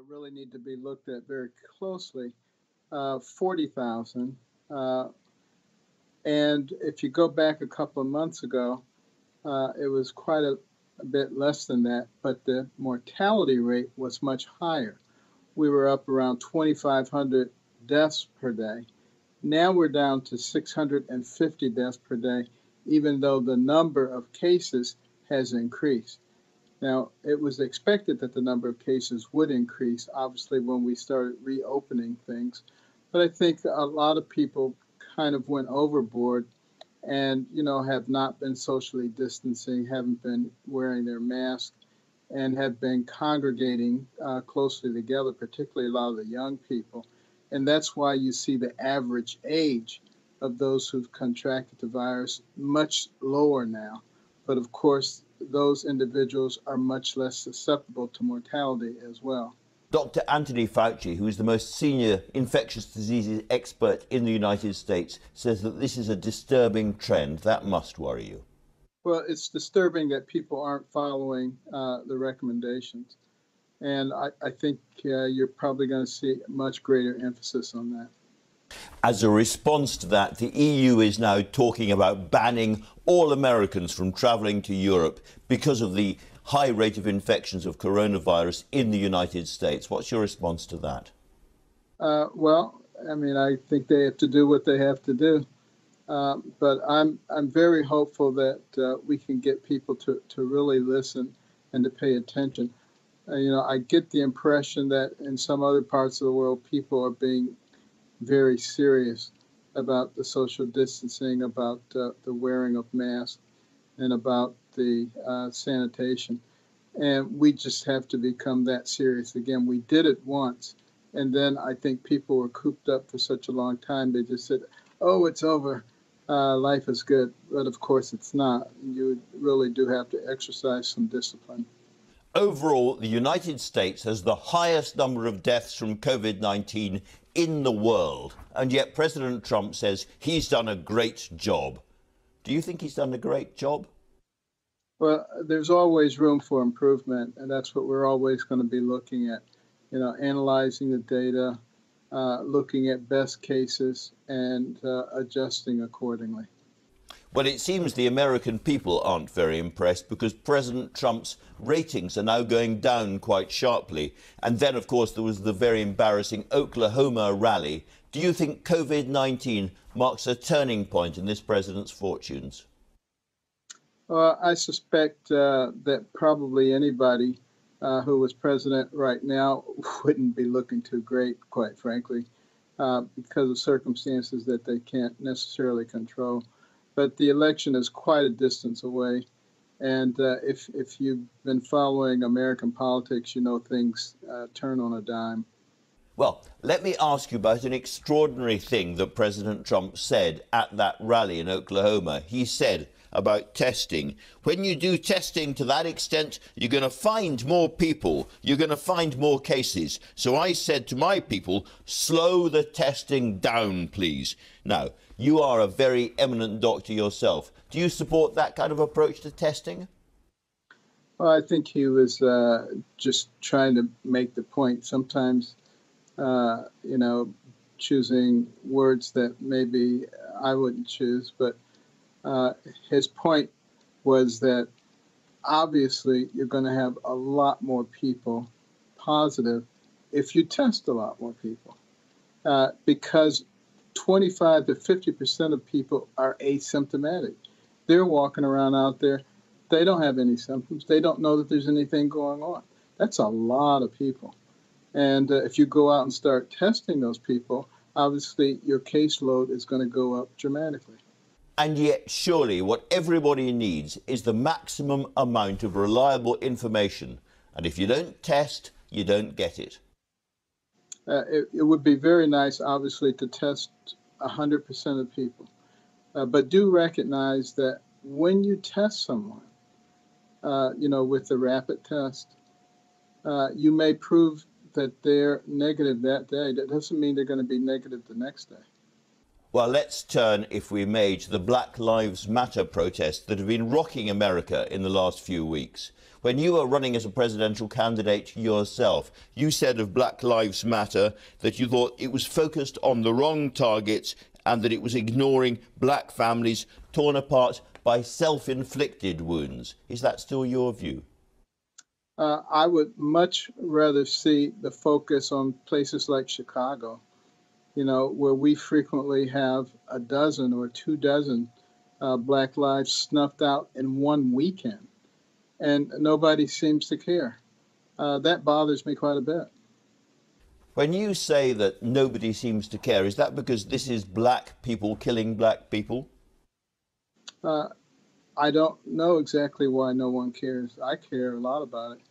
really need to be looked at very closely. 40,000. Uh, and if you go back a couple of months ago, it was quite a bit less than that, but the mortality rate was much higher. We were up around 2,500 deaths per day. Now we're down to 650 deaths per day, even though the number of cases has increased. Now, it was expected that the number of cases would increase, obviously, when we started reopening things. But I think a lot of people kind of went overboard and, have not been socially distancing, haven't been wearing their mask, and have been congregating closely together, particularly a lot of the young people. And that's why you see the average age of those who've contracted the virus much lower now. But of course, those individuals are much less susceptible to mortality as well. Dr. Anthony Fauci, who is the most senior infectious diseases expert in the United States, says that this is a disturbing trend. That must worry you. Well, it's disturbing that people aren't following the recommendations. And I think you're probably going to see much greater emphasis on that. As a response to that, the EU is now talking about banning all Americans from travelling to Europe because of the high rate of infections of coronavirus in the United States. What's your response to that? Well, I think they have to do what they have to do. But I'm very hopeful that we can get people to really listen and to pay attention. I get the impression that in some other parts of the world, people are being very serious about the social distancing, about the wearing of masks, and about the sanitation. And we just have to become that serious again. We did it once, and then I think people were cooped up for such a long time. They just said, oh, it's over. Life is good. But of course it's not. You really do have to exercise some discipline. Overall, the United States has the highest number of deaths from COVID-19 in the world, and yet President Trump says he's done a great job. Do you think he's done a great job? Well, there's always room for improvement, and that's what we're always going to be looking at, analyzing the data, looking at best cases, and adjusting accordingly. Well, it seems the American people aren't very impressed because President Trump's ratings are now going down quite sharply. And then, of course, there was the very embarrassing Oklahoma rally. Do you think COVID-19 marks a turning point in this president's fortunes? I suspect that probably anybody who was president right now wouldn't be looking too great, quite frankly, because of circumstances that they can't necessarily control. But the election is quite a distance away. And if you've been following American politics, things turn on a dime. Well, let me ask you about an extraordinary thing that President Trump said at that rally in Oklahoma. He said about testing, when you do testing to that extent, you're going to find more people, you're going to find more cases. So I said to my people, slow the testing down, please. Now, you are a very eminent doctor yourself. Do you support that kind of approach to testing? Well, I think he was just trying to make the point. Sometimes, choosing words that maybe I wouldn't choose, but his point was that obviously you're going to have a lot more people positive if you test a lot more people, because 25 to 50% of people are asymptomatic. They're walking around out there. They don't have any symptoms. They don't know that there's anything going on. That's a lot of people. And if you go out and start testing those people, obviously your caseload is going to go up dramatically. And yet, surely, what everybody needs is the maximum amount of reliable information. And if you don't test, you don't get it. It would be very nice, obviously, to test 100% of people. But do recognize that when you test someone, with the rapid test, you may prove that they're negative that day. That doesn't mean they're going to be negative the next day. Well, let's turn, if we may, to the Black Lives Matter protests that have been rocking America in the last few weeks. When you were running as a presidential candidate yourself, you said of Black Lives Matter that you thought it was focused on the wrong targets and that it was ignoring black families torn apart by self-inflicted wounds. Is that still your view? I would much rather see the focus on places like Chicago, where we frequently have a dozen or 2 dozen black lives snuffed out in one weekend, and nobody seems to care. That bothers me quite a bit. When you say that nobody seems to care, is that because this is black people killing black people? Uh, I don't know exactly why no one cares. I care a lot about it.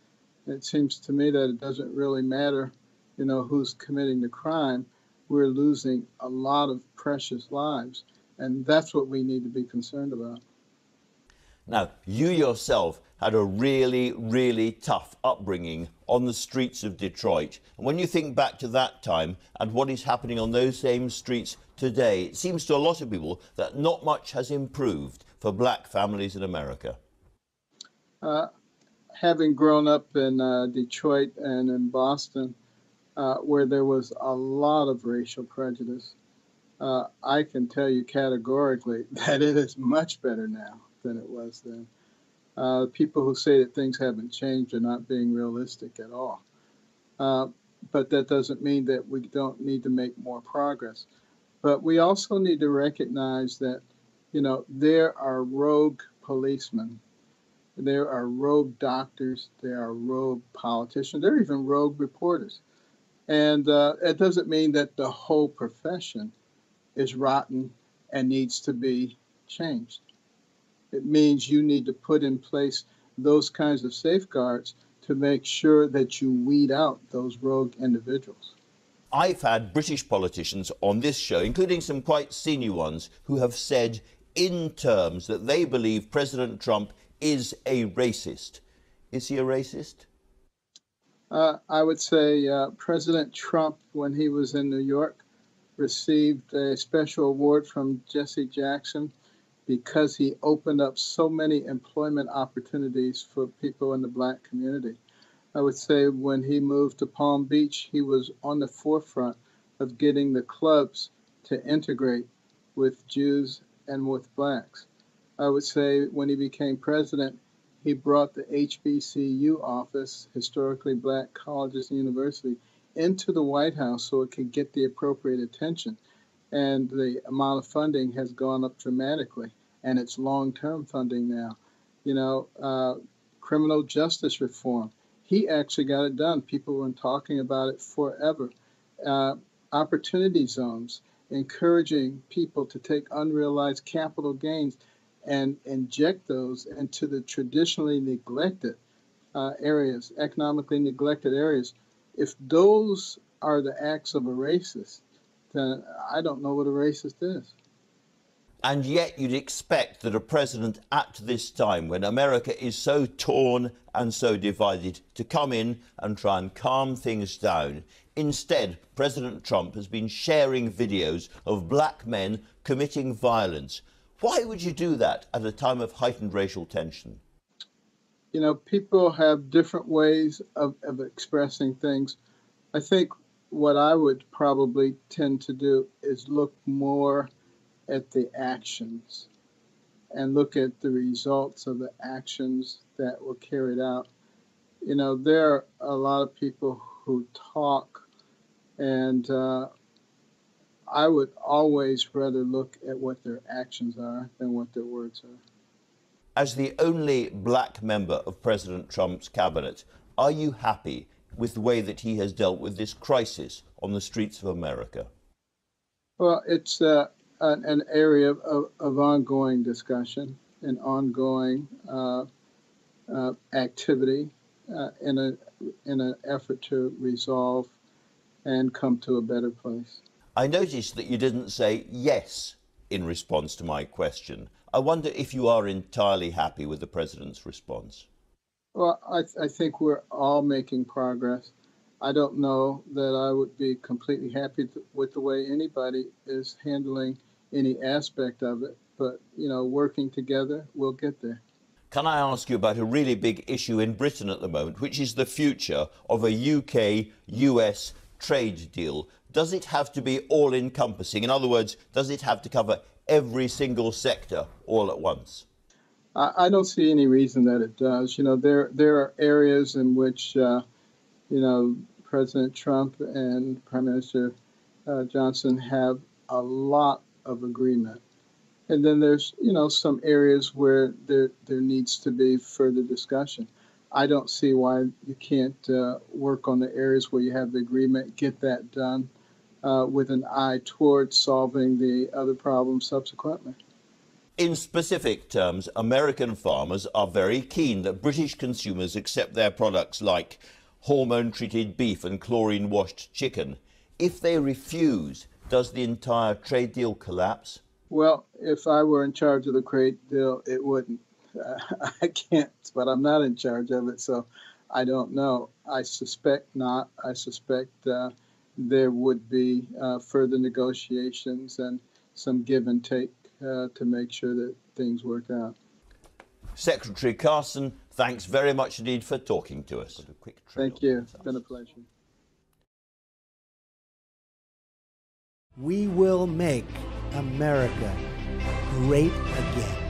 It seems to me that it doesn't really matter, who's committing the crime. We're losing a lot of precious lives, and that's what we need to be concerned about. Now, you yourself had a really, really tough upbringing on the streets of Detroit. And when you think back to that time and what is happening on those same streets today, it seems to a lot of people that not much has improved for black families in America. Having grown up in Detroit and in Boston, where there was a lot of racial prejudice, I can tell you categorically that it is much better now than it was then. People who say that things haven't changed are not being realistic at all. But that doesn't mean that we don't need to make more progress. But we also need to recognize that, there are rogue policemen, there are rogue doctors, there are rogue politicians, there are even rogue reporters. And it doesn't mean that the whole profession is rotten and needs to be changed. It means you need to put in place those kinds of safeguards to make sure that you weed out those rogue individuals. I've had British politicians on this show, including some quite senior ones, who have said in terms that they believe President Trump is a racist. Is he a racist? I would say President Trump, when he was in New York, received a special award from Jesse Jackson because he opened up so many employment opportunities for people in the black community. I would say when he moved to Palm Beach, he was on the forefront of getting the clubs to integrate with Jews and with blacks. I would say when he became president, he brought the HBCU office, historically black colleges and universities, into the White House so it could get the appropriate attention. And the amount of funding has gone up dramatically, and it's long-term funding now. Criminal justice reform. He actually got it done. People have been talking about it forever. Opportunity zones, encouraging people to take unrealized capital gains and inject those into the traditionally neglected areas, economically neglected areas. If those are the acts of a racist, then I don't know what a racist is. And yet you'd expect that a president at this time, when America is so torn and so divided, to come in and try and calm things down. Instead, President Trump has been sharing videos of black men committing violence. Why would you do that at a time of heightened racial tension? People have different ways of expressing things. I think what I would probably tend to do is look more at the actions and look at the results of the actions that were carried out. There are a lot of people who talk, and I would always rather look at what their actions are than what their words are. As the only black member of President Trump's cabinet, are you happy with the way that he has dealt with this crisis on the streets of America? Well, it's an area of ongoing discussion and ongoing activity in an effort to resolve and come to a better place. I noticed that you didn't say yes in response to my question. I wonder if you are entirely happy with the president's response. Well, I think we're all making progress. I don't know that I would be completely happy with the way anybody is handling any aspect of it. But, working together, we'll get there. Can I ask you about a really big issue in Britain at the moment, which is the future of a UK-US trade deal? Does it have to be all-encompassing? In other words, does it have to cover every single sector all at once? I don't see any reason that it does. There are areas in which, President Trump and Prime Minister Johnson have a lot of agreement. And then there's, some areas where there needs to be further discussion. I don't see why you can't work on the areas where you have the agreement, get that done with an eye towards solving the other problems subsequently. In specific terms, American farmers are very keen that British consumers accept their products like hormone-treated beef and chlorine-washed chicken. If they refuse, does the entire trade deal collapse? Well, if I were in charge of the trade deal, it wouldn't. I can't, but I'm not in charge of it, so I don't know. I suspect not. I suspect there would be further negotiations and some give and take to make sure that things work out. Secretary Carson, thanks very much indeed for talking to us. Thank you. It's been a pleasure. We will make America great again.